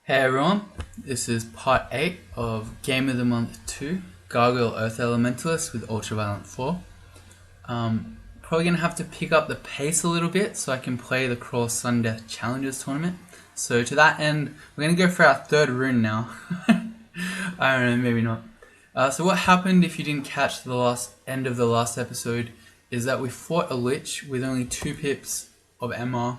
Hey everyone, this is part 8 of Game of the Month 2, Gargoyle Earth Elementalist with Ultraviolent 4. Probably going to have to pick up the pace a little bit so I can play the Crawl Sun Death Challengers tournament. So to that end, we're going to go for our third rune now. I don't know, maybe not. So what happened, if you didn't catch the end of the last episode, is that we fought a Lich with only 2 pips of MR.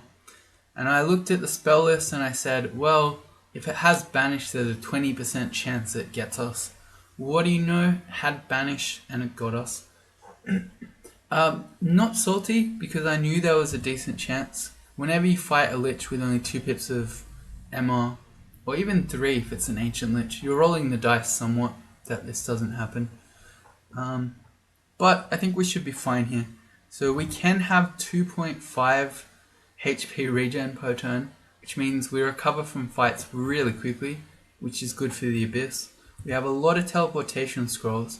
And I looked at the spell list and I said, well, if it has Banish, there's a 20% chance it gets us. What do you know? Had Banish and it got us. Not salty, because I knew there was a decent chance. Whenever you fight a Lich with only 2 pips of MR, or even 3 if it's an Ancient Lich, you're rolling the dice somewhat that this doesn't happen. But I think we should be fine here. So we can have 2.5 HP regen per turn, which means we recover from fights really quickly, which is good for the Abyss. We have a lot of teleportation scrolls,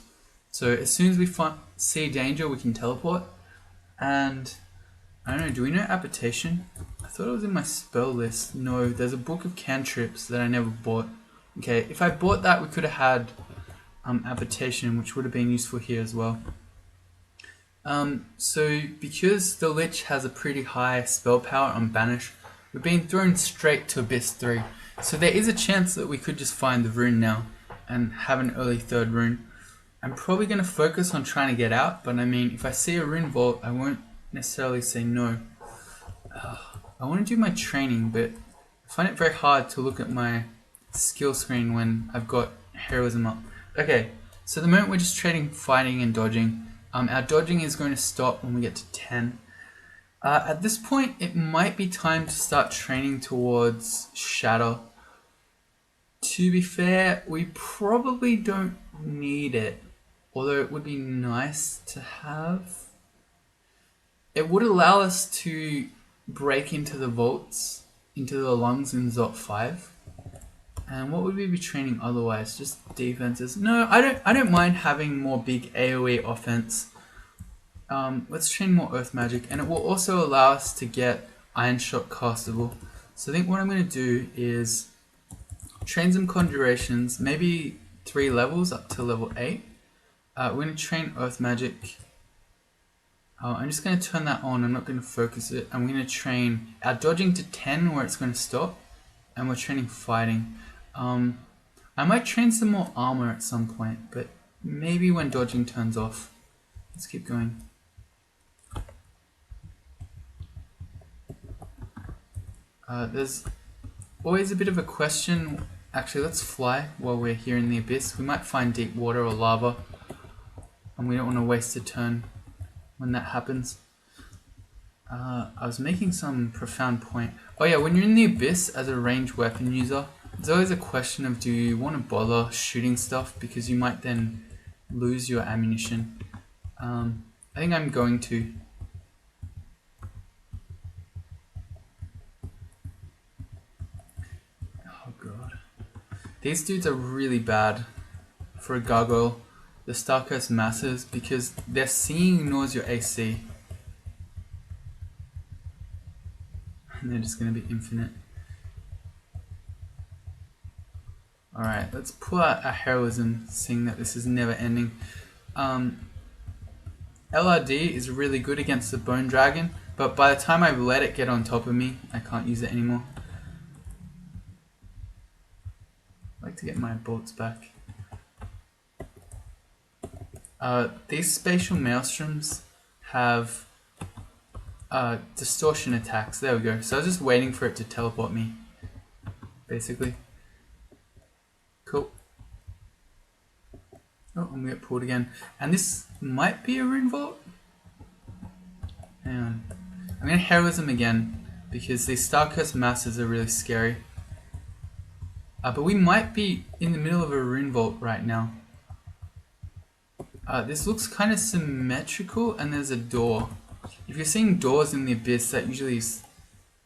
so as soon as we see danger we can teleport. And I don't know, do we know Apportation? I thought it was in my spell list. No, there's a book of cantrips that I never bought. Okay, if I bought that we could have had Apportation, which would have been useful here as well. So because the Lich has a pretty high spell power on Banish, we're being thrown straight to Abyss 3. So there is a chance that we could just find the rune now and have an early third rune. I'm probably going to focus on trying to get out, but I mean, if I see a rune vault, I won't necessarily say no. I want to do my training, but I find it very hard to look at my skill screen when I've got heroism up. Okay, so at the moment we're just trading fighting and dodging. Our dodging is going to stop when we get to 10. At this point, it might be time to start training towards Shatter. To be fair, we probably don't need it, although it would be nice to have. It would allow us to break into the vaults, into the lungs in Zot 5. And what would we be training otherwise? Just defenses? No, I don't mind having more big AoE offense. Let's train more Earth Magic, and it will also allow us to get Iron Shot castable. So I think what I'm going to do is train some Conjurations, maybe 3 levels up to level 8. We're going to train Earth Magic. I'm just going to turn that on, I'm not going to focus it. I'm going to train our dodging to 10 where it's going to stop, and we're training fighting. I might train some more armor at some point, but maybe when dodging turns off. Let's keep going. There's always a bit of a question. Actually, let's fly while we're here in the Abyss. We might find deep water or lava, and we don't want to waste a turn when that happens. I was making some profound point. Oh yeah, when you're in the Abyss as a ranged weapon user, there's always a question of, do you want to bother shooting stuff, because you might then lose your ammunition. I think I'm going to. Oh god. These dudes are really bad for a gargoyle, the Starcurse Masses, because their seeing ignores your AC. And they're just going to be infinite. Alright, let's pull out our heroism, seeing that this is never ending. LRD is really good against the Bone Dragon, but by the time I've let it get on top of me, I can't use it anymore. I'd like to get my bolts back. These spatial maelstroms have distortion attacks. There we go. So I was just waiting for it to teleport me, basically. Cool. Oh, I'm gonna get pulled again. And this might be a rune vault. Hang on. I'm gonna heroism again, because these Starcurse Masses are really scary. But we might be in the middle of a rune vault right now. This looks kind of symmetrical, and there's a door. If you're seeing doors in the Abyss, that usually is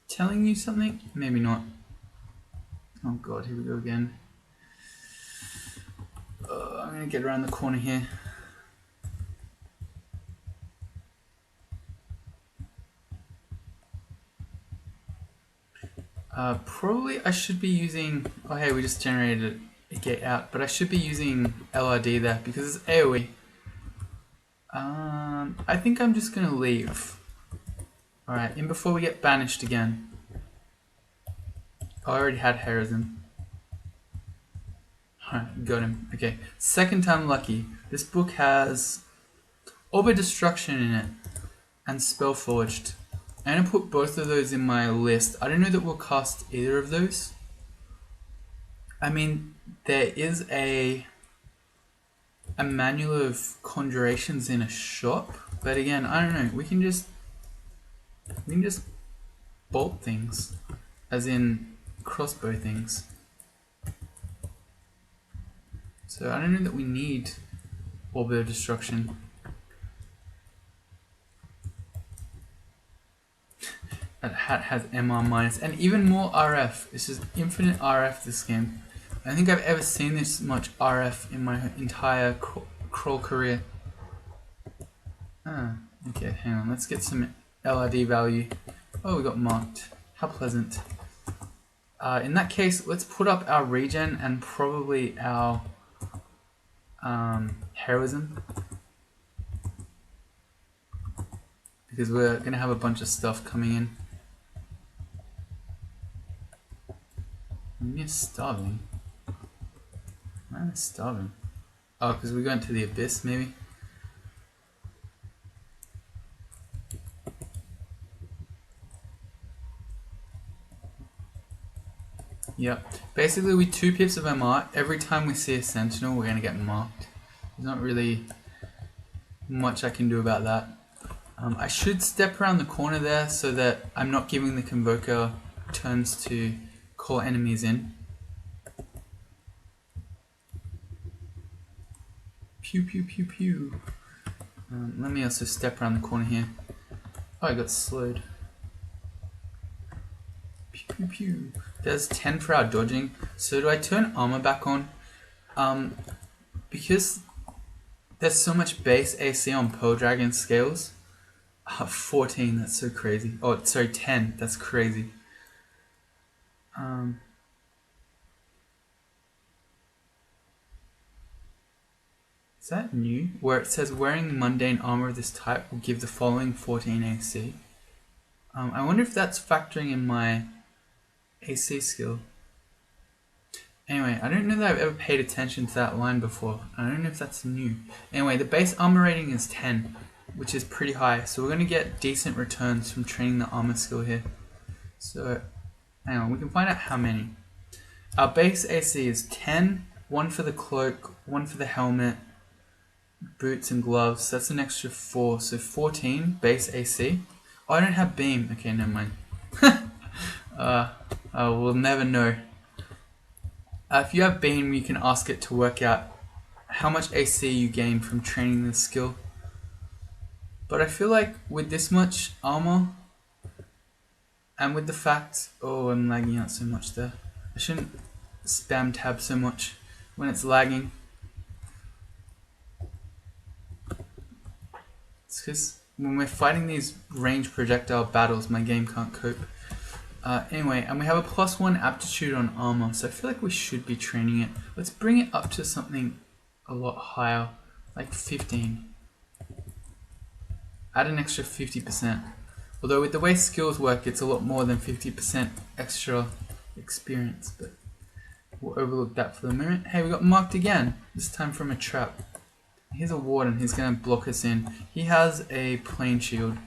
telling you something. Maybe not. Oh god, here we go again. I'm going to get around the corner here. Probably I should be using, oh hey, we just generated a gate out, but I should be using LRD there because it's AoE. I think I'm just gonna leave. Alright, and before we get banished again. Oh, I already had heroism. Alright, got him. Okay, second time lucky. This book has Orb of Destruction in it and Spellforged. I'm gonna put both of those in my list. I don't know that we'll cast either of those. I mean, there is a manual of conjurations in a shop, but again, I don't know. We can just bolt things, as in crossbow things. So I don't know that we need Orb of Destruction. That hat has MR minus and even more RF. This is infinite RF, this game. I don't think I've ever seen this much RF in my entire crawl career. Ah, okay, hang on. Let's get some LRD value. Oh, we got marked. How pleasant. In that case, let's put up our regen and probably our heroism. Because we're going to have a bunch of stuff coming in. I'm starving. Why am I starving? Oh, because we're going to the abyss, maybe? Yep. Basically, with 2 pips of MR, every time we see a sentinel, we're going to get marked. There's not really much I can do about that. I should step around the corner there so that I'm not giving the Convoker turns to call enemies in. Pew pew pew pew. Let me also step around the corner here. Oh, I got slowed. Pew pew pew. There's 10 for our dodging. So do I turn armor back on? Because there's so much base AC on Pearl Dragon scales. 14, that's so crazy. Oh, sorry, 10, that's crazy. Is that new? Where it says wearing mundane armor of this type will give the following 14 AC. I wonder if that's factoring in my AC skill. Anyway, I don't know that I've ever paid attention to that line before. I don't know if that's new. Anyway, the base armor rating is 10, which is pretty high. So we're going to get decent returns from training the armor skill here. So, hang on, we can find out how many. Our base AC is 10, 1 for the cloak, 1 for the helmet, boots and gloves. That's an extra 4, so 14 base AC. Oh, I don't have beam. Okay, never mind. We'll never know. If you have beam, you can ask it to work out how much AC you gain from training this skill. But I feel like with this much armor, and with the fact, oh, I'm lagging out so much there. I shouldn't spam tab so much when it's lagging. It's because when we're fighting these range projectile battles, my game can't cope. Anyway, and we have a +1 aptitude on armor, so I feel like we should be training it. Let's bring it up to something a lot higher, like 15. Add an extra 50%. Although with the way skills work, it's a lot more than 50% extra experience, but we'll overlook that for the moment. Hey, we got marked again, this time from a trap. Here's a warden, he's going to block us in. He has a plane shield.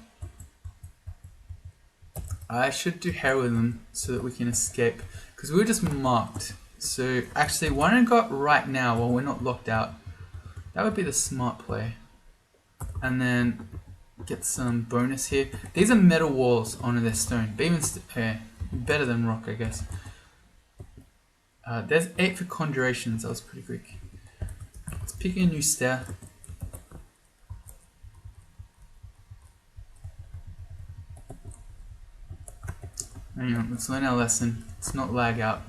I should do heroism so that we can escape, because we were just marked. So actually, why don't I go up right now while we're not locked out? That would be the smart play. And then get some bonus here. These are metal walls onto their stone, but even better than rock, I guess. There's 8 for conjurations. That was pretty quick. Let's pick a new stair. Hang on, let's learn our lesson. Let's not lag out.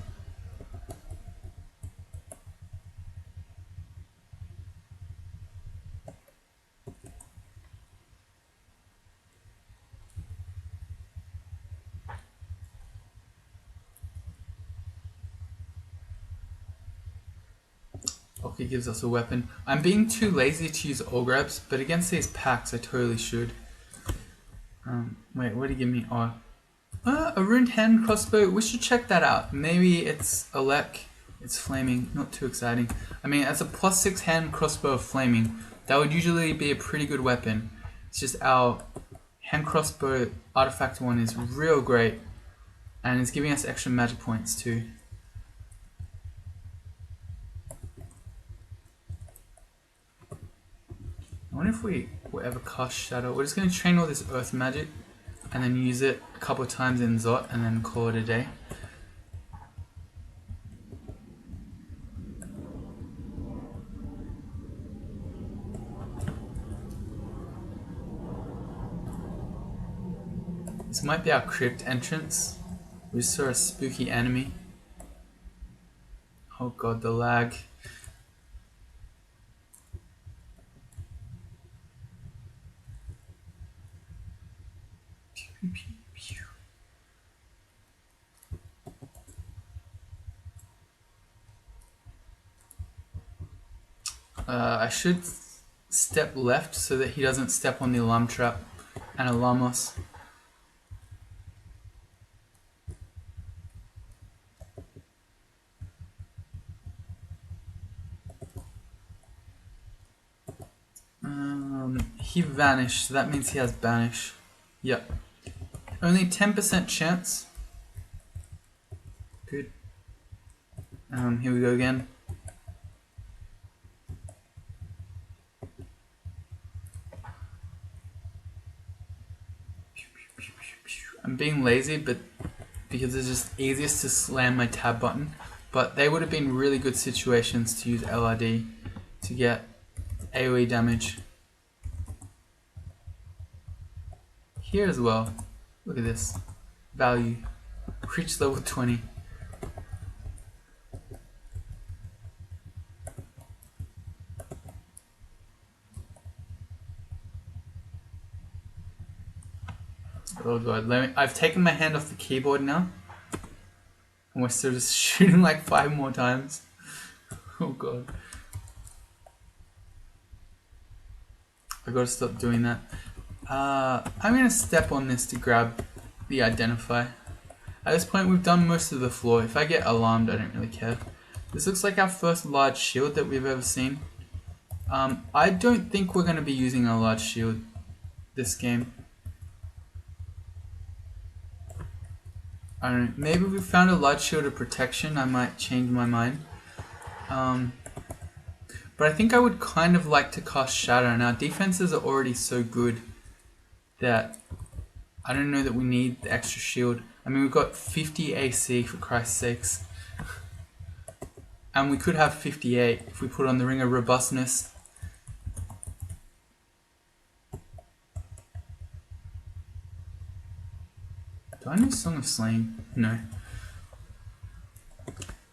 Okay, gives us a weapon. I'm being too lazy to use all grabs, but against these packs I totally should. Wait, what did he give me? Oh, a runed hand crossbow. We should check that out. Maybe it's Elec. It's flaming. Not too exciting. I mean, as a +6 hand crossbow of flaming, that would usually be a pretty good weapon. It's just our hand crossbow artifact one is real great, and it's giving us extra magic points too. I wonder if we will ever cast Shadow. We're just going to train all this earth magic and then use it a couple of times in Zot and then call it a day. This might be our crypt entrance. We saw a spooky enemy. Oh god, the lag. I should step left so that he doesn't step on the alarm trap and alarm us. He vanished, so that means he has banish. Yep. Only 10% chance. Good. Here we go again. I'm being lazy, but because it's just easiest to slam my tab button. But they would have been really good situations to use LRD to get AoE damage. Here as well. Look at this. Value. Reach level 20. Oh god, I've taken my hand off the keyboard now. And we're still just shooting like 5 more times. Oh god. I gotta stop doing that. I'm gonna step on this to grab the identify. At this point we've done most of the floor. If I get alarmed I don't really care. This looks like our first large shield that we've ever seen. I don't think we're gonna be using a large shield this game. I don't know, maybe if we found a large shield of protection I might change my mind. But I think I would kind of like to cast Shadow, and our defenses are already so good that I don't know that we need the extra shield. I mean, we've got 50 AC for Christ's sakes. And we could have 58 if we put on the Ring of Robustness. Do I know Song of Slaying? No.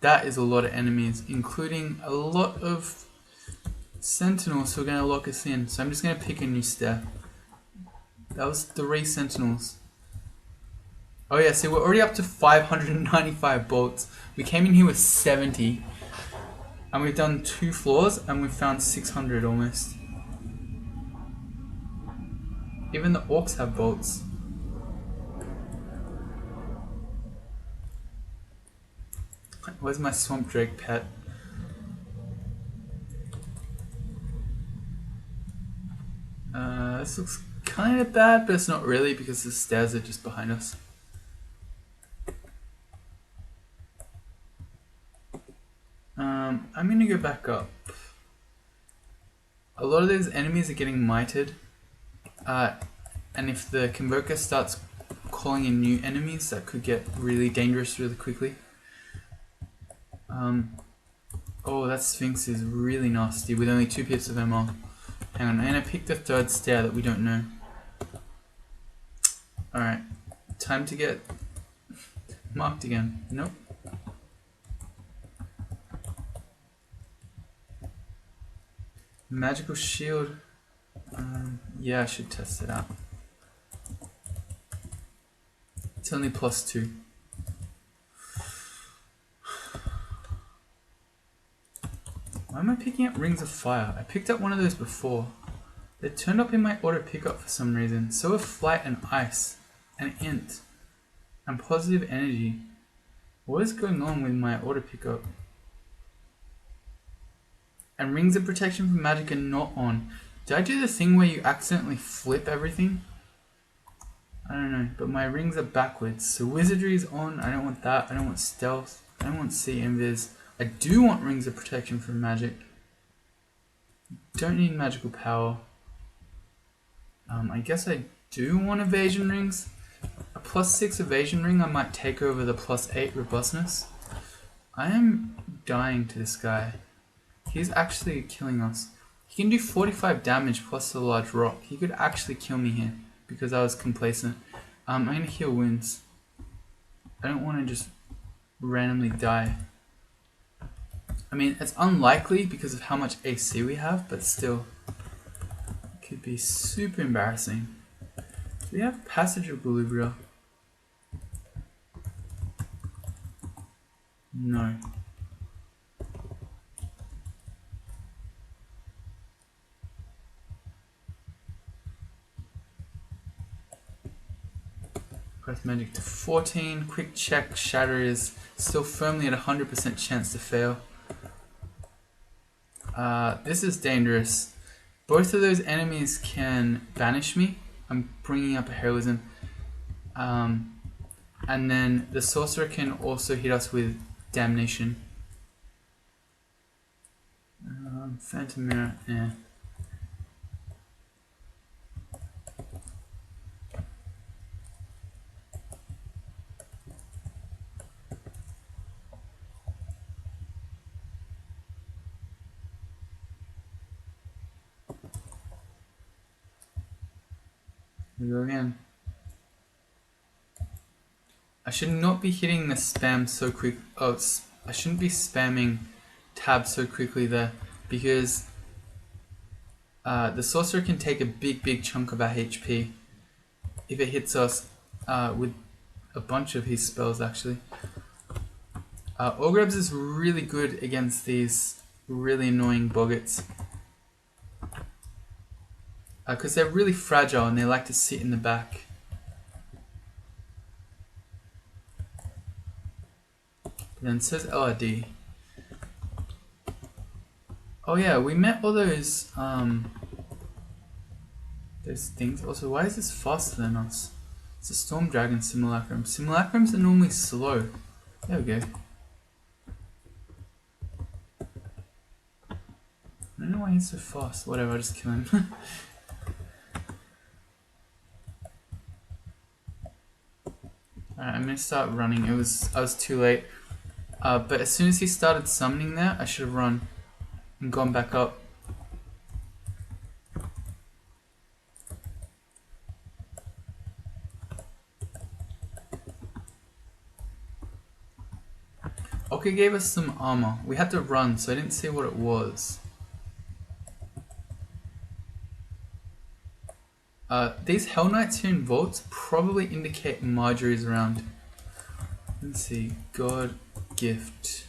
That is a lot of enemies, including a lot of Sentinels who are going to lock us in. So I'm just going to pick a new step. That was 3 Sentinels. Oh yeah, see we're already up to 595 bolts. We came in here with 70. And we've done 2 floors and we've found 600 almost. Even the orcs have bolts. Where's my Swamp Drake pet? This looks kind of bad, but it's not really because the stairs are just behind us. I'm gonna go back up. A lot of these enemies are getting mited, and if the Convoker starts calling in new enemies, that could get really dangerous really quickly. Oh, that Sphinx is really nasty with only 2 pips of ML. Hang on, I'm gonna pick the 3rd stair that we don't know. Alright, time to get marked again. Nope. Magical shield. Yeah, I should test it out. It's only +2. Why am I picking up Rings of Fire? I picked up one of those before. They turned up in my auto pickup for some reason. So are Flight and Ice and Int and Positive Energy. What is going on with my auto pickup? And Rings of Protection from Magic are not on. Did I do the thing where you accidentally flip everything? I don't know, but my rings are backwards. So Wizardry is on. I don't want that. I don't want Stealth. I don't want Sea Invis. I do want Rings of Protection from Magic. Don't need Magical Power. I guess I do want Evasion Rings. A +6 Evasion Ring I might take over the +8 Robustness. I am dying to this guy. He's actually killing us. He can do 45 damage plus the large rock. He could actually kill me here because I was complacent. I'm going to heal wounds. I don't want to just randomly die. I mean, it's unlikely because of how much AC we have, but still. It could be super embarrassing. Do we have Passage of GrEEl? No. Earth Magic to 14. Quick check. Shatter is still firmly at 100% chance to fail. This is dangerous. Both of those enemies can banish me. I'm bringing up a heroism. And then the sorcerer can also hit us with damnation. Phantom Mirror, yeah. Here we go again. I should not be hitting the spam so quick. Oh, I shouldn't be spamming tab so quickly there because the sorcerer can take a big chunk of our HP if it hits us with a bunch of his spells actually. Orgrebs is really good against these really annoying boggets because they're really fragile and they like to sit in the back. Then it says LRD. Oh yeah, we met all those things. Also, why is this faster than us? It's a Storm Dragon Simulacrum. Simulacrums are normally slow. There we go. I don't know why he's so fast. Whatever, I'll just kill him. Alright, I'm gonna start running. I was too late. But as soon as he started summoning there, I should have run and gone back up. Okay, gave us some armor. We had to run, so I didn't see what it was. These Hell Knights here in Vaults probably indicate Marjorie's around. Let's see, God Gift.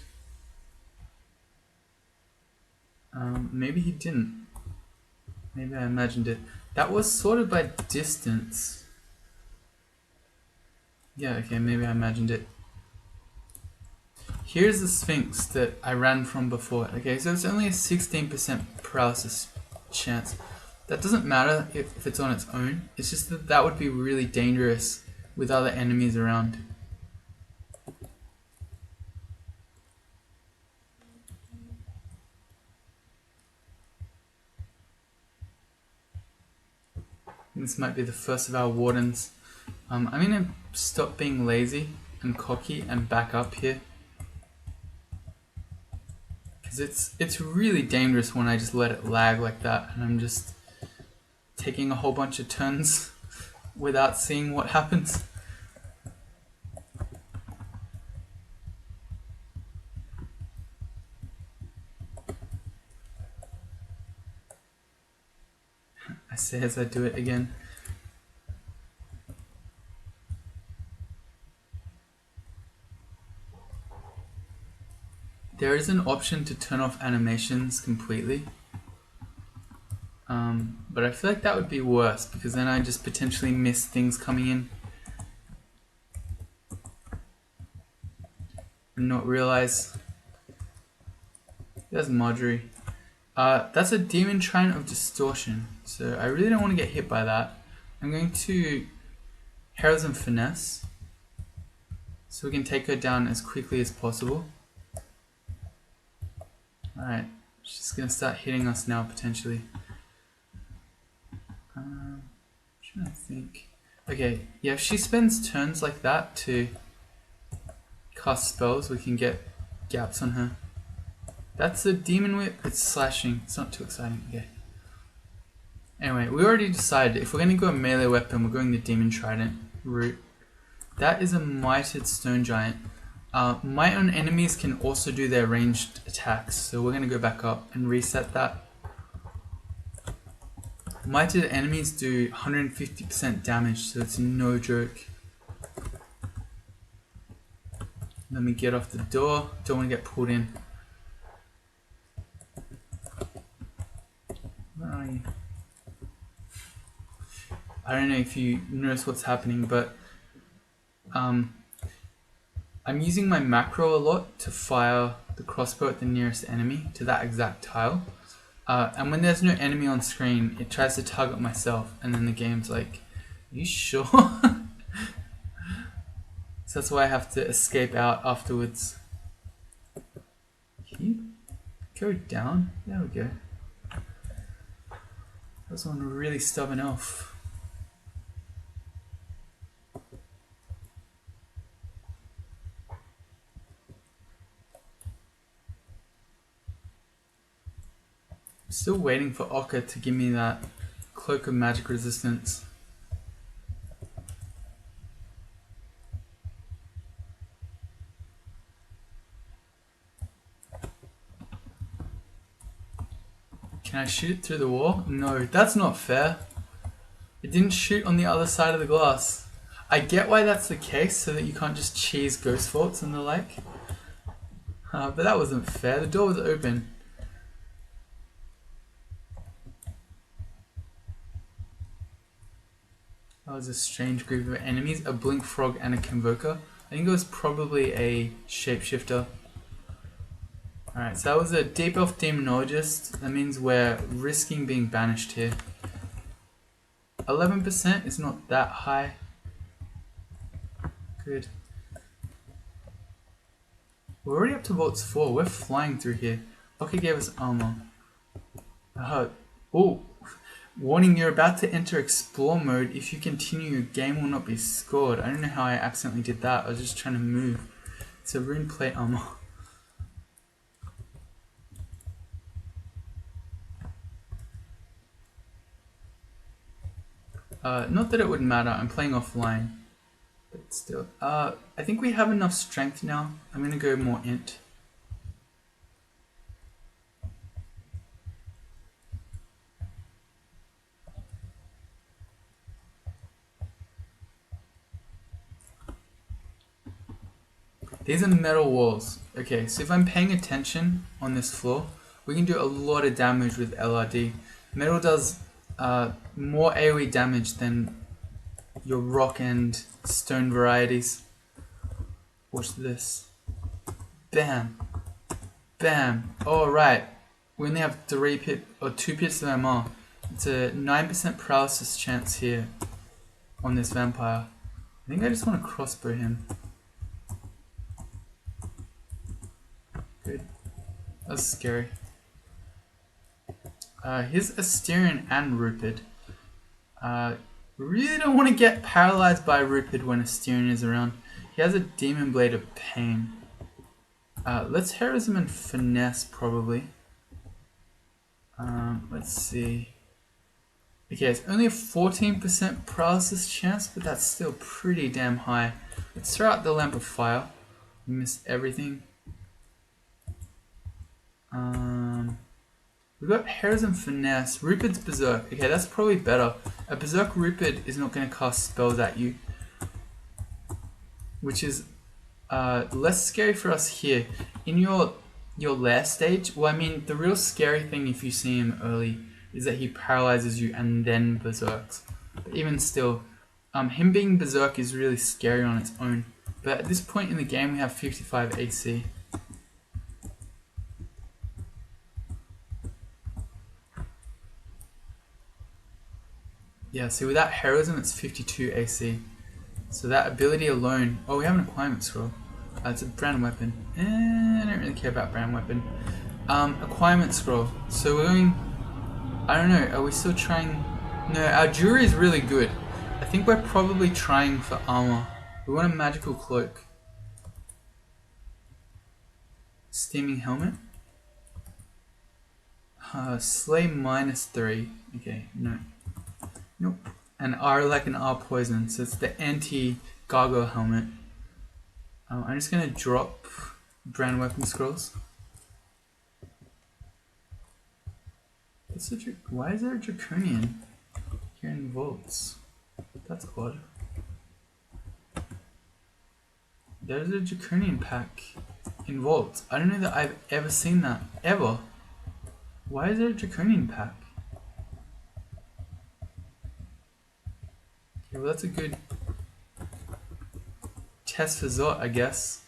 Maybe he didn't. Maybe I imagined it. That was sorted by distance. Yeah, okay, maybe I imagined it. Here's the Sphinx that I ran from before. Okay, so it's only a 16% paralysis chance. That doesn't matter if it's on its own. It's just that that would be really dangerous with other enemies around. This might be the first of our wardens. I'm gonna stop being lazy and cocky and back up here. Because it's really dangerous when I just let it lag like that and I'm just taking a whole bunch of turns without seeing what happens. I say as I do it again. There is an option to turn off animations completely. But I feel like that would be worse because then I just potentially miss things coming in and not realize. There's Marjorie. That's a Demon Shrine of Distortion, so I really don't want to get hit by that. I'm going to Heroism Finesse so we can take her down as quickly as possible. Alright, she's going to start hitting us now potentially. I'm trying to think. Okay, yeah, if she spends turns like that to cast spells, we can get gaps on her. That's a Demon Whip, it's slashing, it's not too exciting, okay. Anyway, we already decided if we're going to go a melee weapon, we're going the Demon Trident route. That is a Mighted Stone Giant. Might on enemies can also do their ranged attacks, so we're going to go back up and reset that. Mighted enemies do 150% damage, so it's no joke. Let me get off the door, don't want to get pulled in. Where are you? I don't know if you notice what's happening, but I'm using my macro a lot to fire the crossbow at the nearest enemy to that exact tile. And when there's no enemy on screen, it tries to target myself, and then the game's like, are you sure? So that's why I have to escape out afterwards. Can you go down? There we go. That was one really stubborn elf. Still waiting for Oka to give me that Cloak of Magic Resistance. Can I shoot it through the wall? No, that's not fair. It didn't shoot on the other side of the glass. I get why that's the case, so that you can't just cheese ghost faults and the like. But that wasn't fair, the door was open. That was a strange group of enemies, a Blink Frog and a Convoker. I think it was probably a Shapeshifter. Alright, so that was a Deep Elf Demonologist. That means we're risking being banished here. 11% is not that high. Good. We're already up to Vaults 4. We're flying through here. Okay, gave us armor. Oh! Warning, you're about to enter explore mode. If you continue, your game will not be scored. I don't know how I accidentally did that. I was just trying to move. It's a rune plate armor. Not that it would matter. I'm playing offline. But still. I think we have enough strength now. I'm going to go more int. These are metal walls. Okay, so if I'm paying attention on this floor, we can do a lot of damage with LRD. Metal does more AoE damage than your rock and stone varieties. Watch this. Bam. Bam. Oh, right. We only have 2 pits of MR. It's a 9% paralysis chance here on this vampire. I think I just want to crossbow him. Good. That's scary. Here's Asterion and Rupid. Really don't want to get paralyzed by Rupid when Asterion is around. He has a Demon Blade of Pain. Let's Heroism and Finesse probably. Let's see. Okay, it's only a 14% paralysis chance, but that's still pretty damn high. Let's throw out the Lamp of Fire. We missed everything. We've got Heroism Finesse. Rupid's Berserk. Okay, that's probably better. A Berserk Rupid is not going to cast spells at you, which is less scary for us here. In your your last stage, well, I mean, the real scary thing if you see him early is that he paralyzes you and then berserks. But even still, him being berserk is really scary on its own. But at this point in the game, we have 55 AC. Yeah, see, without heroism, it's 52 AC. So that ability alone... Oh, we have an acquirement scroll. It's a brand weapon. I don't really care about brand weapon. Acquirement scroll. So we're going... I don't know, are we still trying... No, our jewelry is really good. I think we're probably trying for armor. We want a magical cloak. Steaming helmet. Slay -3. Okay, no. Nope. And R like an R poison, so it's the anti-gargoyle helmet. I'm just gonna drop brand weapon scrolls. Why is there a draconian here in vaults? That's odd. There's a draconian pack in vaults. I don't know that I've ever seen that, ever. Why is there a draconian pack? Okay, well that's a good test for Zot, I guess.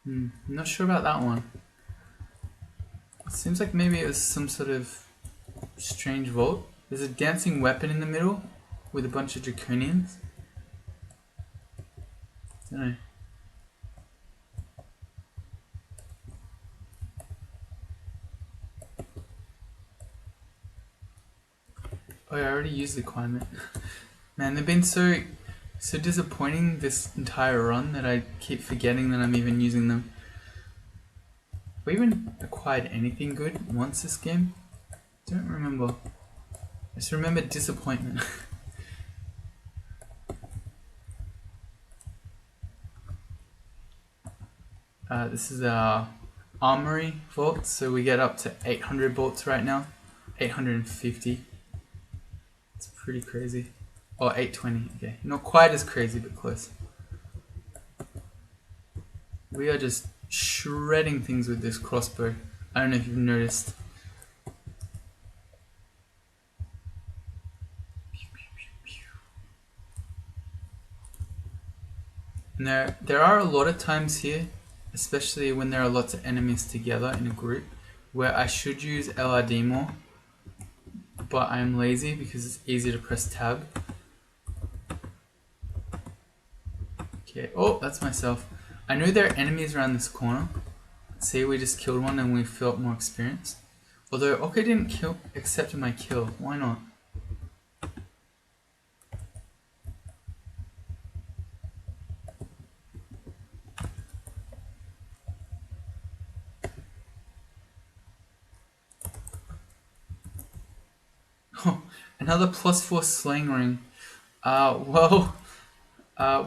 I'm not sure about that one. It seems like maybe it was some sort of strange vault. There's a dancing weapon in the middle with a bunch of draconians. Don't know. Oh, I already used the climate. Man, they've been so disappointing this entire run that I keep forgetting that I'm even using them. Have we even acquired anything good once this game? Don't remember. I just remember disappointment. This is our armory vault, so we get up to 800 bolts right now. 850. It's pretty crazy. Oh, 820, okay. Not quite as crazy, but close. We are just shredding things with this crossbow. I don't know if you've noticed. And there are a lot of times here, especially when there are lots of enemies together in a group, where I should use LRD more, but I'm lazy because it's easy to press tab. Okay, oh, that's myself. I know there are enemies around this corner. See, we just killed one and we felt more experienced. Although Okay didn't accept my kill. Why not? Oh, another +4 sling ring.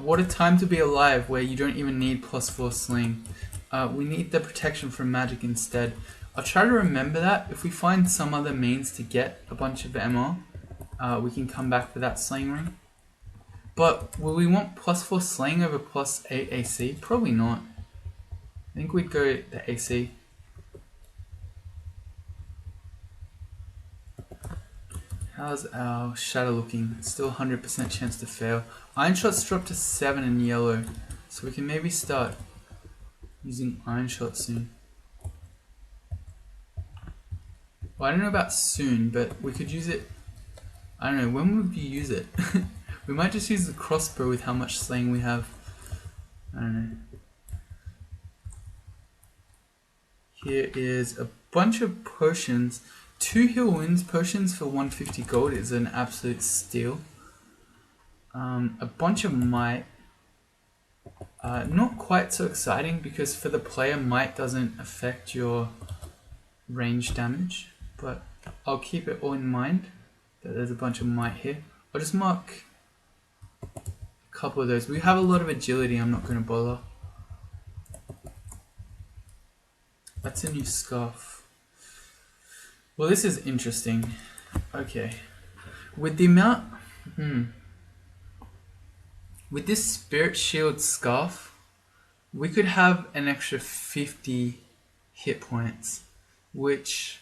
What a time to be alive where you don't even need +4 sling. We need the protection from magic instead. I'll try to remember that. If we find some other means to get a bunch of MR, we can come back for that sling ring. But will we want +4 sling over +8 AC? Probably not. I think we'd go the AC. How's our shadow looking? Still 100% chance to fail. Iron shots dropped to 7 in yellow, so we can maybe start using iron shot soon. Well, I don't know about soon, but we could use it. I don't know, when would we use it? We might just use the crossbow with how much slaying we have. I don't know. Here is a bunch of potions. 2 heal wounds potions for 150 gold is an absolute steal. A bunch of might. Not quite so exciting because for the player, might doesn't affect your range damage, but I'll keep it all in mind that there's a bunch of might here. I'll just mark a couple of those. We have a lot of agility, I'm not going to bother. That's a new scarf. Well, this is interesting. Okay. With the amount... With this Spirit Shield Scarf, we could have an extra 50 hit points, which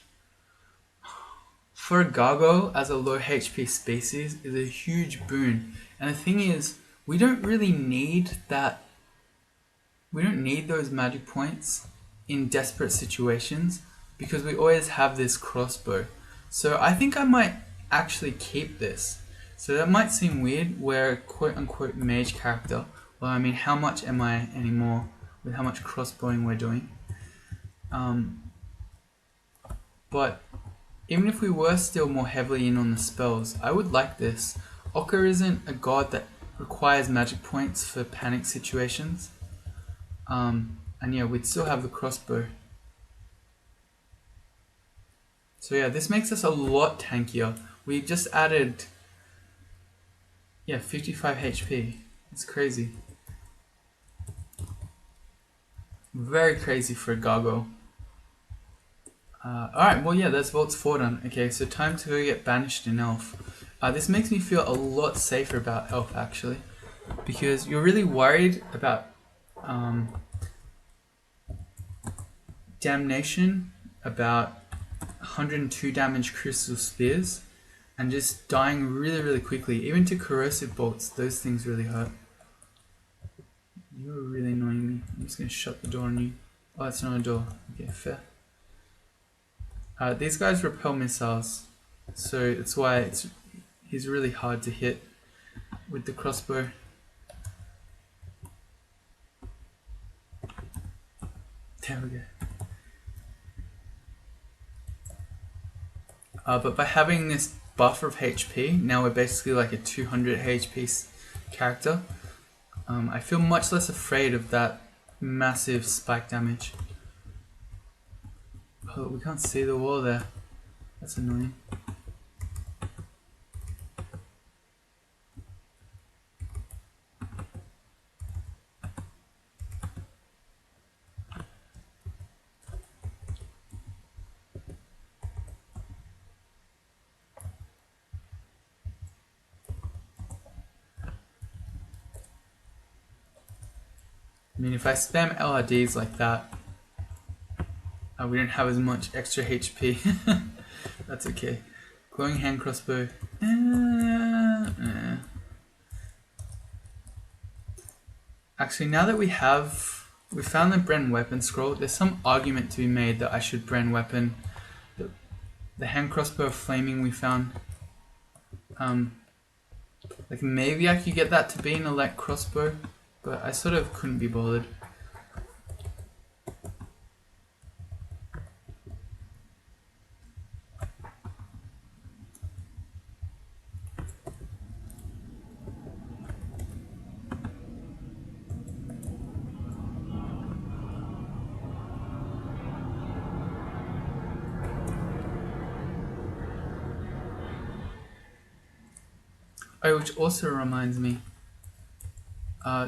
for a Gargoyle as a low HP species is a huge boon. And the thing is, we don't really need that. We don't need those magic points in desperate situations because we always have this crossbow. So I think I might actually keep this. So that might seem weird, we're a quote-unquote mage character. Well, I mean, how much am I anymore with how much crossbowing we're doing? But even if we were still more heavily in on the spells, I would like this. Ocker isn't a god that requires magic points for panic situations. And yeah, we'd still have the crossbow. So yeah, this makes us a lot tankier. We just added 55 HP. It's crazy. Very crazy for a Gargoyle. Alright, well yeah, that's Vault's 4 done. Okay, so time to go get banished in Elf. This makes me feel a lot safer about Elf actually. Because you're really worried about Damnation, about 102 damage Crystal Spears, and just dying really quickly. Even to Corrosive Bolts, those things really hurt. You're really annoying me. I'm just going to shut the door on you. Oh, that's not a door. Okay, fair. These guys repel missiles, so that's why he's really hard to hit with the crossbow. There we go. But by having this buffer of HP, now we're basically like a 200 HP character. I feel much less afraid of that massive spike damage. Oh, we can't see the wall there. That's annoying. I mean, if I spam LRDs like that, we don't have as much extra HP. That's okay. Glowing hand crossbow. Actually, now that we found the Bren weapon scroll, there's some argument to be made that I should Bren weapon the hand crossbow of flaming we found. Like maybe I could get that to be an elect crossbow, but I sort of couldn't be bothered. Oh, which also reminds me,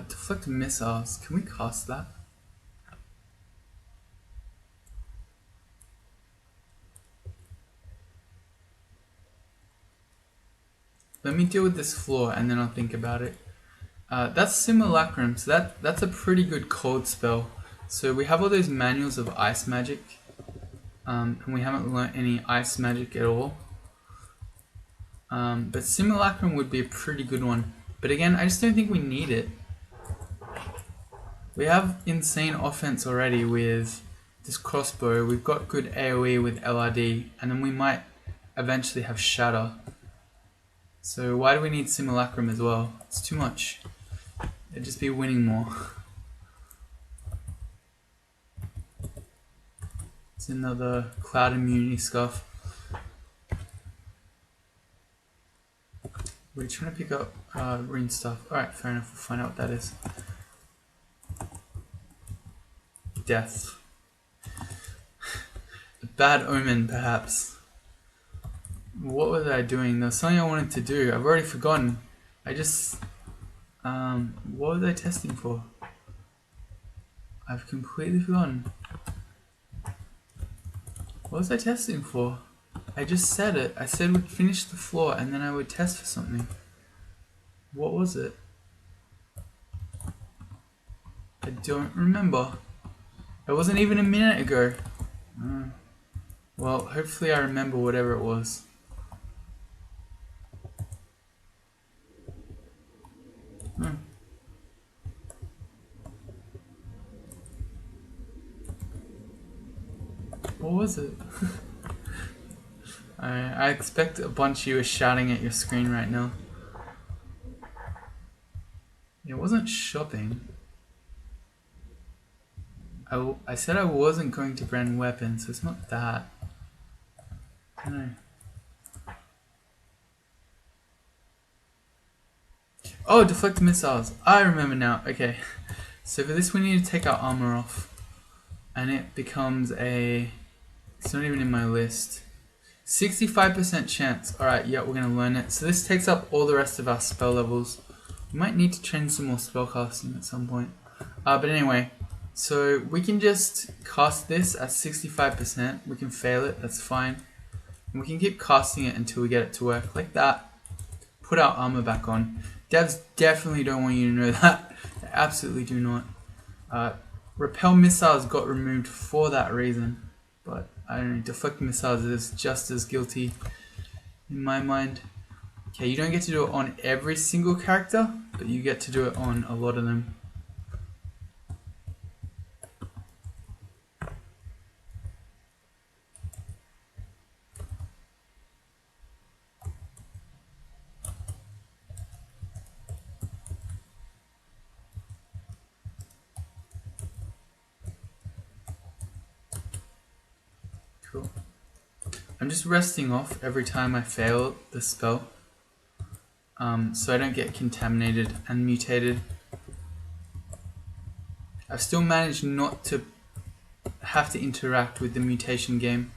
deflect missiles. Can we cast that? Let me deal with this floor and then I'll think about it. That's Simulacrum, so that's a pretty good cold spell. So we have all those manuals of ice magic, and we haven't learnt any ice magic at all. But Simulacrum would be a pretty good one. But again, I just don't think we need it. We have insane offense already with this crossbow. We've got good AoE with LRD, and then we might eventually have Shatter. So why do we need Simulacrum as well? It's too much. It'd just be winning more. It's another cloud immunity scuff. We're trying to pick up rune stuff. Alright, fair enough, we'll find out what that is. Death. A bad omen, perhaps. What was I doing? There was something I wanted to do. I've already forgotten. I just... what was I testing for? I've completely forgotten. What was I testing for? I just said it. I said we'd finish the floor and then I would test for something. What was it? I don't remember. It wasn't even a minute ago. Well, hopefully I remember whatever it was. What was it? I expect a bunch of you are shouting at your screen right now. It wasn't shopping. I said I wasn't going to brand weapons, so it's not that. I don't know. Oh, deflect missiles. I remember now. Okay. So for this we need to take our armor off. And it becomes a... It's not even in my list. 65% chance. Alright, yeah, we're going to learn it. So this takes up all the rest of our spell levels. We might need to train some more spellcasting at some point. But anyway, so we can just cast this at 65%. We can fail it, that's fine. And we can keep casting it until we get it to work, like that. Put our armor back on. Devs definitely don't want you to know that. They absolutely do not. Repel missiles got removed for that reason. But I don't know, deflect missiles is just as guilty in my mind. Okay, you don't get to do it on every single character, but you get to do it on a lot of them. Cool. I'm just resting off every time I fail the spell, so I don't get contaminated and mutated. I've still managed not to have to interact with the mutation game.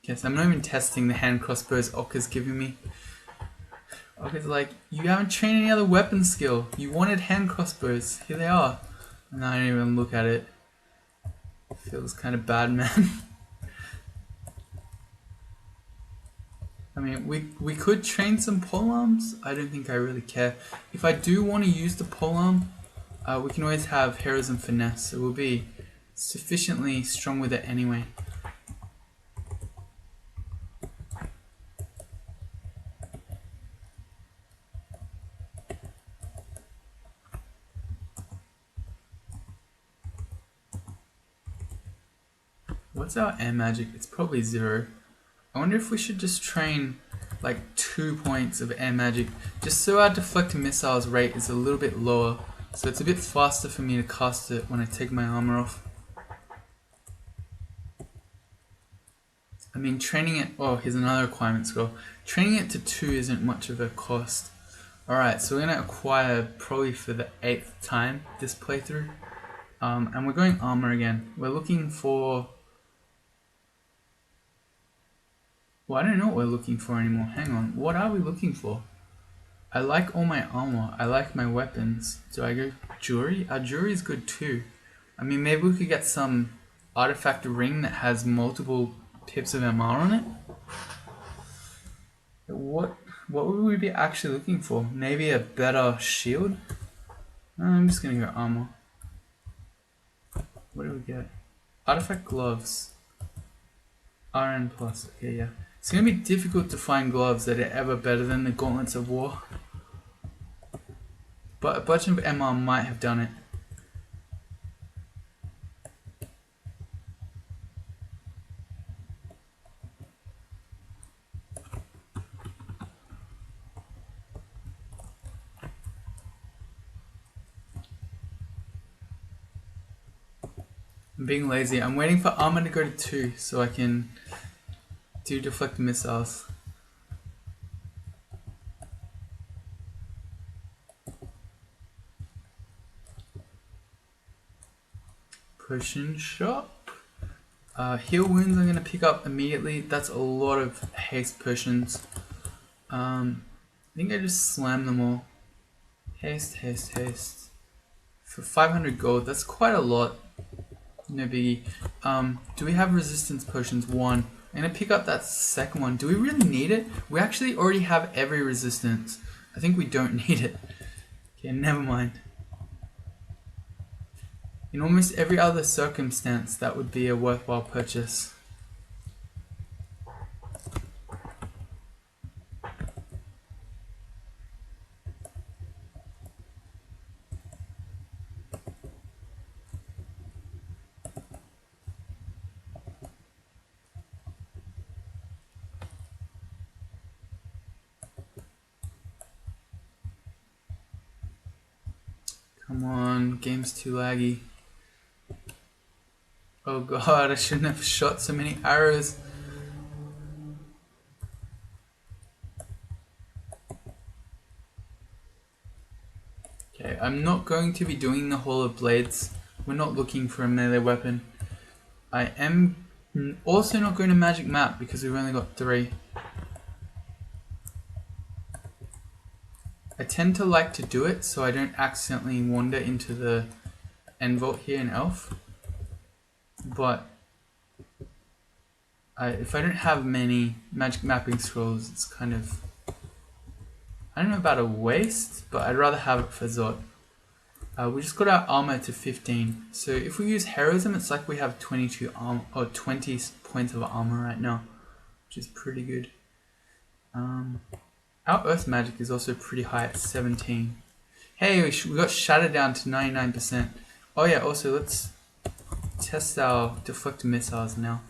Yes, I'm not even testing the hand crossbows Okka's giving me. Okka's like, you haven't trained any other weapon skill. You wanted hand crossbows. Here they are. And I don't even look at it. Feels kind of bad, man. I mean, we could train some polearms. I don't think I really care. If I do want to use the polearm, we can always have heroism finesse, so we'll be sufficiently strong with it anyway. What's our air magic? It's probably 0. I wonder if we should just train like 2 points of air magic, just so our deflect missiles rate is a little bit lower, so it's a bit faster for me to cast it when I take my armor off. I mean, training it... Oh, here's another requirement score. Training it to 2 isn't much of a cost. Alright, so we're going to acquire probably for the 8th time this playthrough. And we're going armor again. We're looking for... Well, I don't know what we're looking for anymore. Hang on. What are we looking for? I like all my armor. I like my weapons. Do I go jewelry? Our jewelry is good too. I mean, maybe we could get some artifact ring that has multiple pips of MR on it. What would we be actually looking for? Maybe a better shield? No, I'm just gonna go armor. What do we get? Artifact gloves. RN plus. Okay, yeah. It's going to be difficult to find gloves that are ever better than the Gauntlets of War. But a bunch of MR might have done it. I'm being lazy. I'm waiting for armor to go to 2 so I can do deflect missiles. Potion shop. Heal wounds I'm going to pick up immediately. That's a lot of haste potions. I think I just slam them all. Haste, haste, haste. For 500 gold, that's quite a lot. No biggie. Do we have resistance potions? 1. I'm going to pick up that second one. Do we really need it? We actually already have every resistance. I think we don't need it. Okay, never mind. In almost every other circumstance, that would be a worthwhile purchase. Come on, game's too laggy. Oh god, I shouldn't have shot so many arrows. Okay, I'm not going to be doing the Hall of Blades. We're not looking for a melee weapon. I am also not going to magic map because we've only got 3. I tend to like to do it so I don't accidentally wander into the end vault here in Elf. But if I don't have many magic mapping scrolls, it's kind of, I don't know about a waste, but I'd rather have it for Zod. We just got our armor to 15, so if we use heroism, it's like we have 22 armor or 20 points of armor right now, which is pretty good. Our earth magic is also pretty high at 17. Hey, we got shatter down to 99%. Oh yeah, also let's test our deflect missiles now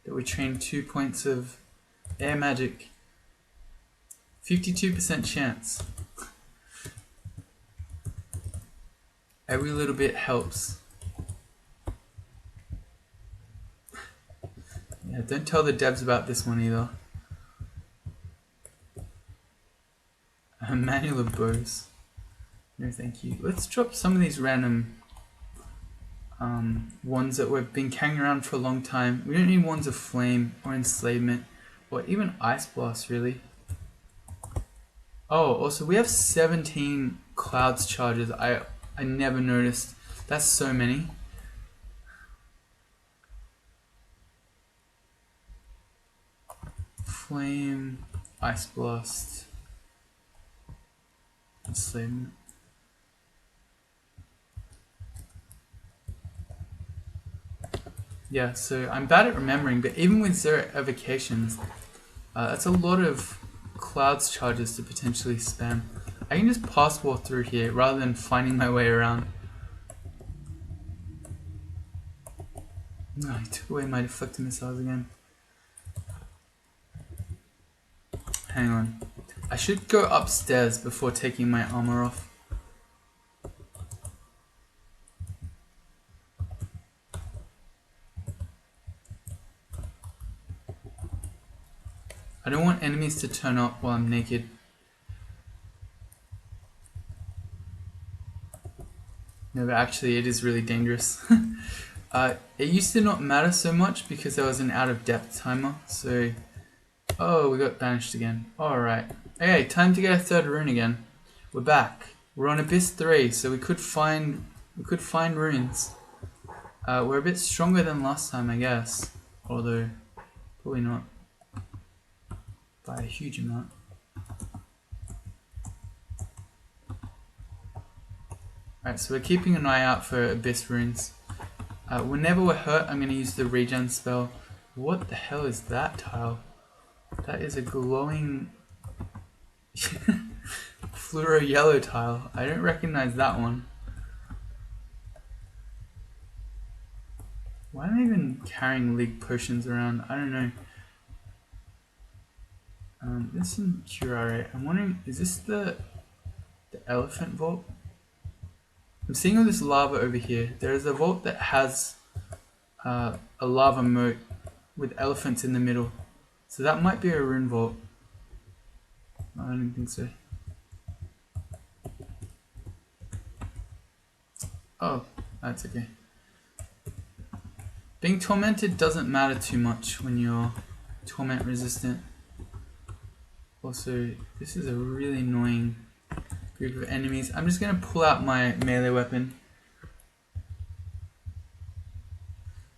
that we trained 2 points of air magic. 52% chance. Every little bit helps. Yeah, don't tell the devs about this one either. Manual of bows. No thank you. Let's drop some of these random ones that we've been carrying around for a long time. We don't need ones of flame or enslavement or even ice blast really. Oh, also we have 17 clouds charges. I never noticed. That's so many. Flame, ice blast, enslavement. Yeah, so I'm bad at remembering, but even with 0 evocations, that's a lot of clouds charges to potentially spam. I can just pass wall through here rather than finding my way around. No, I took away my deflecting missiles again. Hang on. I should go upstairs before taking my armor off. I don't want enemies to turn up while I'm naked. No, but actually it is really dangerous. It used to not matter so much because there was an out of depth timer, so... Oh, we got banished again. Alright. Okay, time to get a 3rd rune again. We're back. We're on Abyss 3, so we could find runes. We're a bit stronger than last time, I guess. Although, probably not by a huge amount. Alright, so we're keeping an eye out for Abyss runes. Whenever we're hurt, I'm going to use the regen spell. What the hell is that tile? That is a glowing fluoro yellow tile. I don't recognize that one. Why am I even carrying league potions around? I don't know. There's some curare. I'm wondering, is this the elephant vault? I'm seeing all this lava over here. There is a vault that has a lava moat with elephants in the middle. So that might be a rune vault. I don't think so. Oh, that's okay. Being tormented doesn't matter too much when you're torment resistant. Also, this is a really annoying group of enemies. I'm just going to pull out my melee weapon.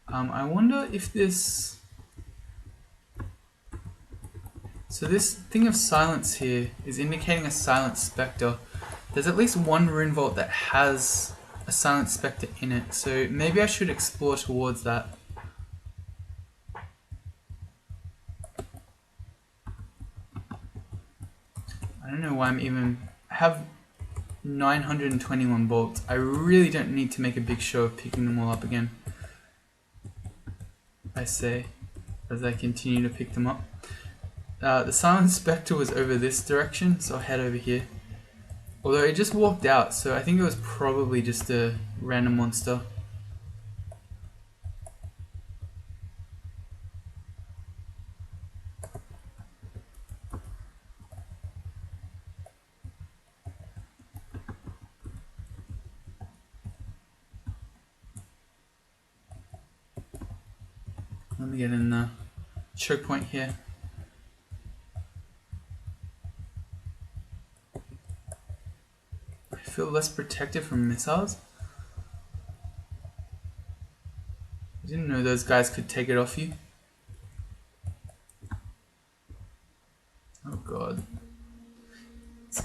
I wonder if this... So this thing of silence here is indicating a silent spectre. There's at least one rune vault that has a Silent Spectre in it, so maybe I should explore towards that. I don't know why I have 921 bolts. I really don't need to make a big show of picking them all up again, I say, as I continue to pick them up. The Silent Spectre was over this direction, so I'll head over here. Although it just walked out, so I think it was probably just a random monster. Let me get in the choke point here. I feel less protected from missiles. I didn't know those guys could take it off you. Oh god. These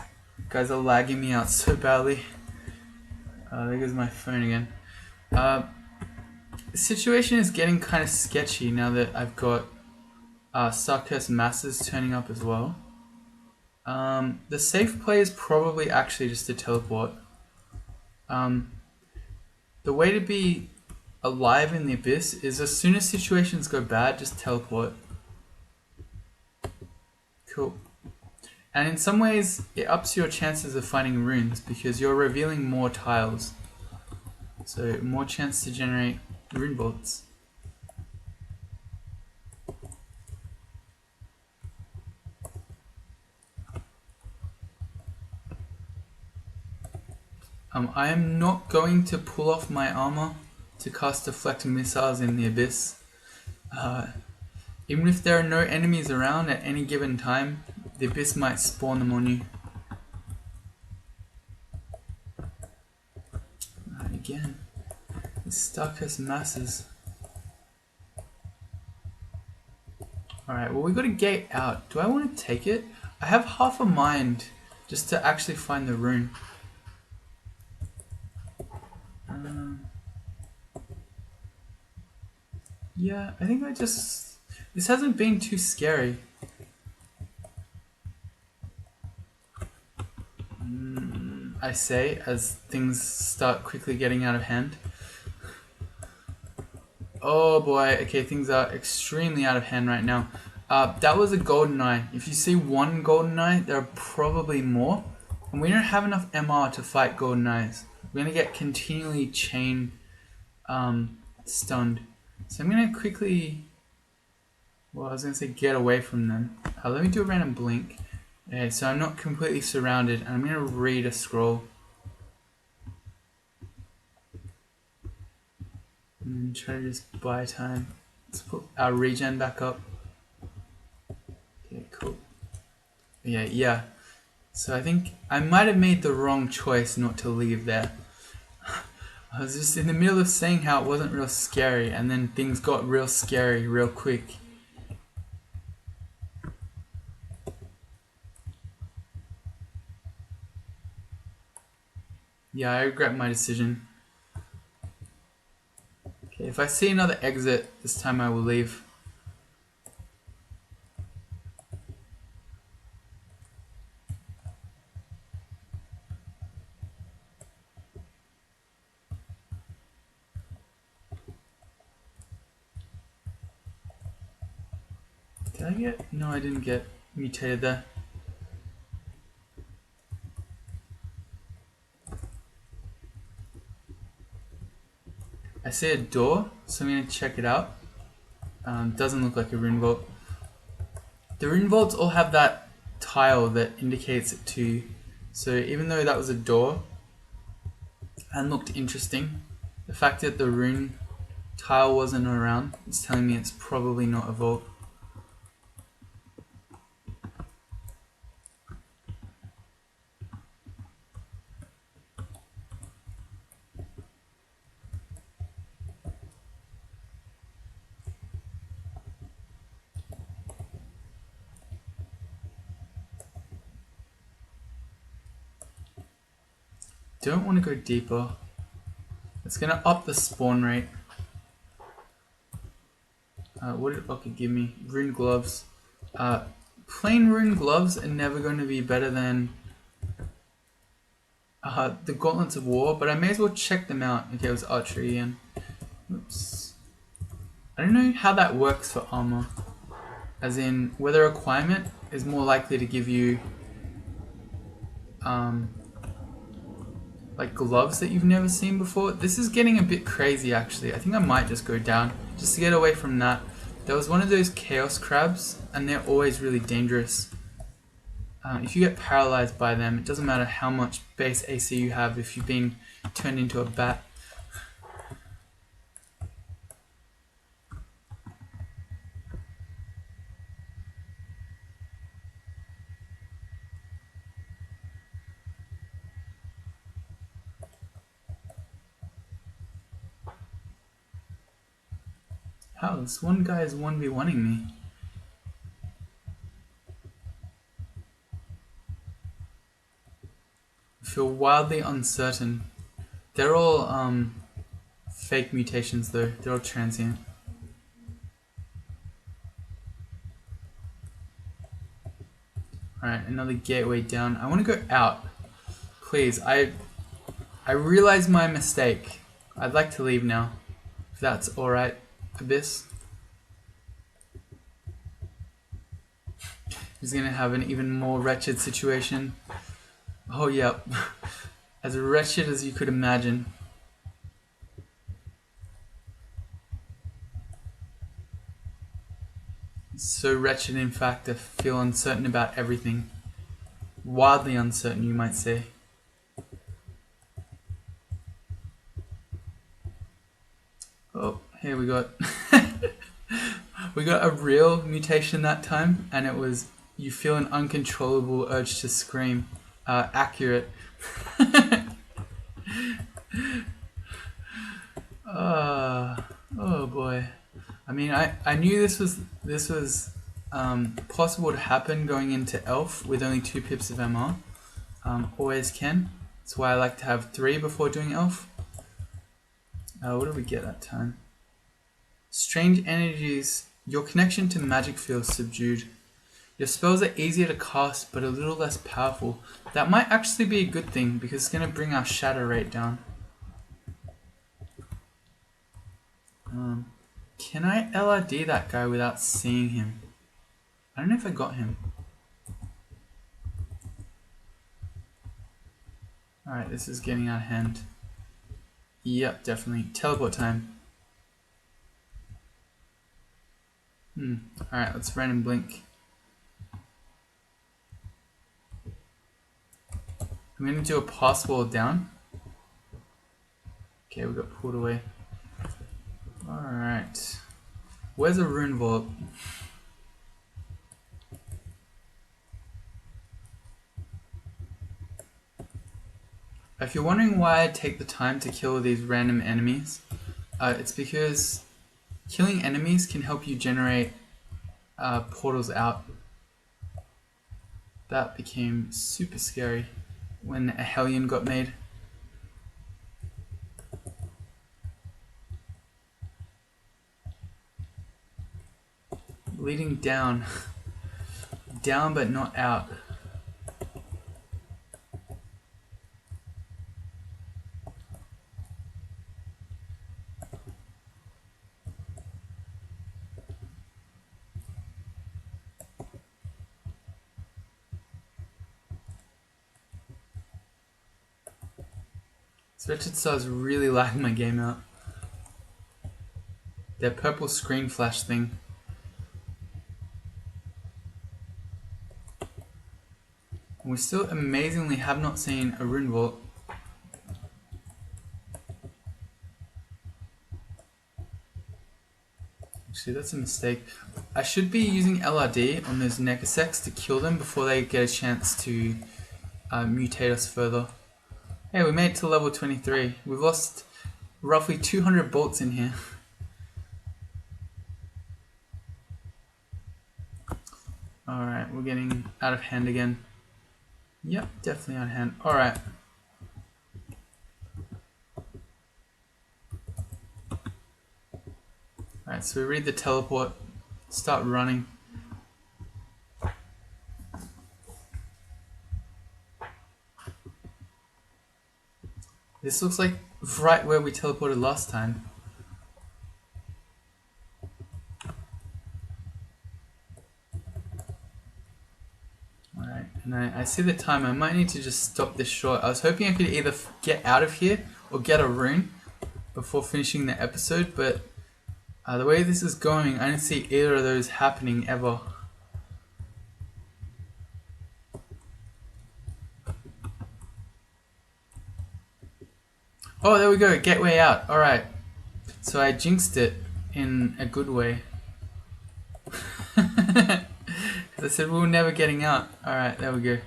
guys are lagging me out so badly. There goes my phone again. The situation is getting kind of sketchy now that I've got Starcurse masses turning up as well. The safe play is probably actually just to teleport. The way to be alive in the abyss is as soon as situations go bad, just teleport. Cool. And in some ways, it ups your chances of finding runes because you're revealing more tiles. So more chance to generate rune bolts. I am not going to pull off my armor to cast deflecting missiles in the abyss. Even if there are no enemies around at any given time, the abyss might spawn them on you. Right, again, the Starcurse masses. Alright, well we got a gate out. Do I want to take it? I have half a mind just to actually find the rune. Yeah, I think this hasn't been too scary. I say, as things start quickly getting out of hand. Oh boy, okay, things are extremely out of hand right now. That was a golden eye. If you see one golden eye, there are probably more. And we don't have enough MR to fight golden eyes. We're gonna get continually chain stunned. So I'm gonna quickly, well, I was gonna say get away from them. Let me do a random blink. Okay, so I'm not completely surrounded, and I'm gonna read a scroll. And try to just buy time. Let's put our regen back up. Okay, cool. Yeah. So I think I might have made the wrong choice not to leave there. I was just in the middle of saying how it wasn't real scary, and then things got real scary real quick. Yeah, I regret my decision. Okay, if I see another exit, this time I will leave. Did I get? No, I didn't get mutated there. I see a door, so I'm going to check it out. Doesn't look like a rune vault. The rune vaults all have that tile that indicates it to you. So even though that was a door and looked interesting, the fact that the rune tile wasn't around is telling me it's probably not a vault. Don't want to go deeper. It's gonna up the spawn rate. What did Bucket give me? Rune gloves. Plain rune gloves are never going to be better than the gauntlets of war, but I may as well check them out. Okay, it was archery again. Oops. I don't know how that works for armor. As in, whether a requirement is more likely to give you like gloves that you've never seen before. This is getting a bit crazy actually. I think I might just go down just to get away from that. There was one of those chaos crabs and they're always really dangerous. If you get paralyzed by them, it doesn't matter how much base AC you have if you've been turned into a bat. How? This one guy is 1v1ing me. I feel wildly uncertain. They're all fake mutations though. They're all transient. Alright, another gateway down. I want to go out. Please, I realize my mistake. I'd like to leave now. If that's alright, Abyss. He's gonna have an even more wretched situation. Oh yep. As wretched as you could imagine. So wretched in fact I feel uncertain about everything. Wildly uncertain you might say. Oh, here we got we got a real mutation that time and it was you feel an uncontrollable urge to scream. Accurate. Oh boy. I mean, I knew this was possible to happen going into Elf with only 2 pips of MR. Always can. That's why I like to have 3 before doing Elf. What did we get that time? Strange energies. Your connection to magic feels subdued. Your spells are easier to cast but a little less powerful. That might actually be a good thing because it's going to bring our shatter rate down. Can I LRD that guy without seeing him? I don't know if I got him. Alright, this is getting out of hand. Yep, definitely. Teleport time. Alright, let's random blink. I'm going to do a pass wall down. Okay, we got pulled away. Alright. Where's a rune vault? If you're wondering why I take the time to kill these random enemies, it's because killing enemies can help you generate portals out. That became super scary when a Hellion got made. Leading down. Down but not out. Wretched Stars really lag my game out. Their purple screen flash thing. And we still amazingly have not seen a rune vault. Actually, that's a mistake. I should be using LRD on those Necrosects to kill them before they get a chance to mutate us further. Hey, we made it to level 23. We've lost roughly 200 bolts in here. Alright, we're getting out of hand again. Yep, definitely out of hand. Alright. Alright, so we read the teleport, start running. This looks like right where we teleported last time. Alright, and I see the time. I might need to just stop this short. I was hoping I could either get out of here or get a rune before finishing the episode, but the way this is going, I don't see either of those happening ever. Oh, there we go, gateway out. Alright, so I jinxed it in a good way. I said we were never getting out. Alright, there we go.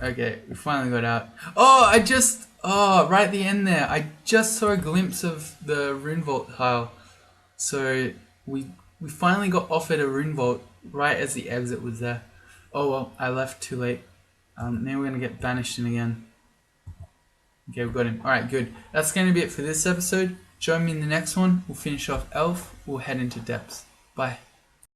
Okay, we finally got out. Oh, right at the end there, I just saw a glimpse of the rune vault tile. So we finally got offered a rune vault right as the exit was there. Oh well, I left too late. Now we're gonna get banished in again. Okay, we've got him. Alright, good. That's gonna be it for this episode. Join me in the next one. We'll finish off Elf. We'll head into Depths. Bye.